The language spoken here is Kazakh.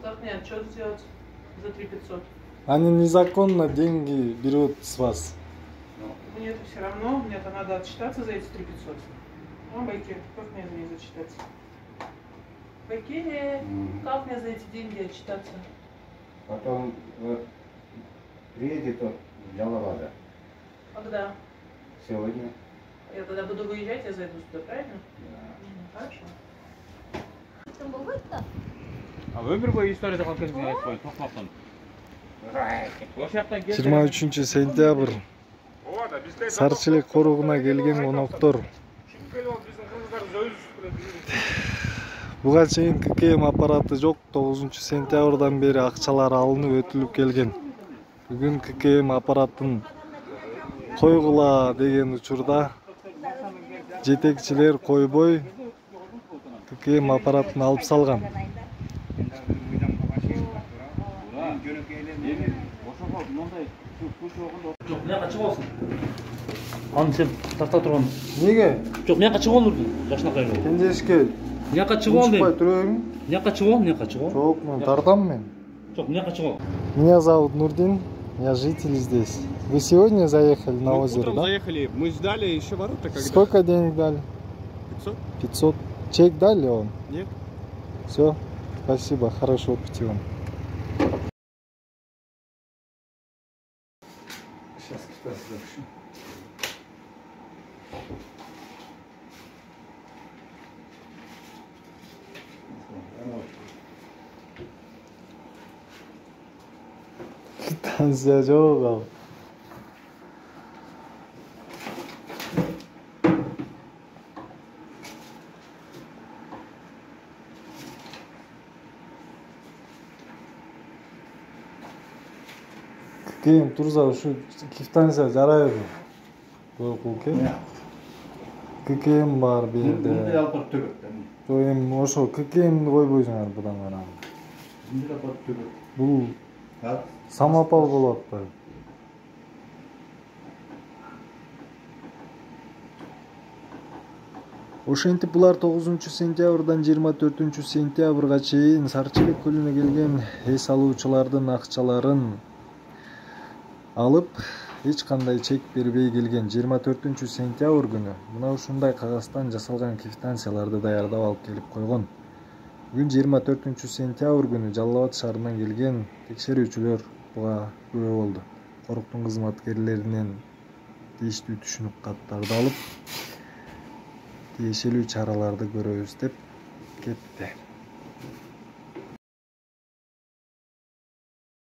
Как мне отчет сделать за 3500? Они незаконно деньги берут с вас. Мне это все равно, мне-то надо отчитаться за эти 3500. Ну, Байке, как мне за них зачитаться? Байке, как мне за эти деньги отчитаться? Потом приедет он в Яловада. Когда? Сегодня. Я тогда буду выезжать, я зайду сюда, правильно? Да. Хорошо. А өмір бойы историяда қалған кезіңде айтпай тоқталсын. Осы жақтан келді. 23 сентябрь Сарчылык коругуна келген коноктор. Буга чейин ККМ аппараты жок. 9 сентябрдан бери акчалар алынып өтүлүп келген. Бүгүн ККМ аппаратын койгула деген учурда жетекчилер койбой ККМ аппаратын алып салган. Жоқ, мына қачып алсын. Аны сен тарта тұрған. Неге? Жоқ, мына қачып ал нұрдың. Жашынақай жол. Кенжешке Мына қачып ал дейм. Учпай турайын. Мына қачып ал, мына қачып ал. Жок, мен тартам мен. Жоқ, мына қачып ал. Меня зовут Нурдин, я житель здесь. Вы сегодня заехали на озеро, утром да? заехали, мы ждали еще ворота, когда? Сколько денег дали? 500? 500. Чек дали вам? Нет. Все, спасибо, хорошего пути вам. Сейчас кто-то запишу. Квитанция жок ал. ККМ турса ушу квитанция жарайбы? Ке? ККМ бар бу Мындай жерде. алып барып төгөт. Жок эми ошо ККМди койбойсуңар будан гана. Мындай алып барып төгөт. Бул Так. самопал болуп атпайбы? Ошентип булар 9 сентябрдан 24 сентябрга чейин Сарчылык көлүнө келген эс алуучулардын акчаларын алып, эч кандай чек бербей келген. 24 сентябрь күнү мына ушундай кагаздан жасалган квитанцияларды даярдап алып келип койгон. Бүгүн 24 сентябрь күнү Жалал Абад шаарынан келген текшерүүчүлөр буга күбө болду. Коруктун кызматкерлеринен тийиштүү түшүнүк каттарды алып, тиешелүү чараларды көрөбүз деп кетти.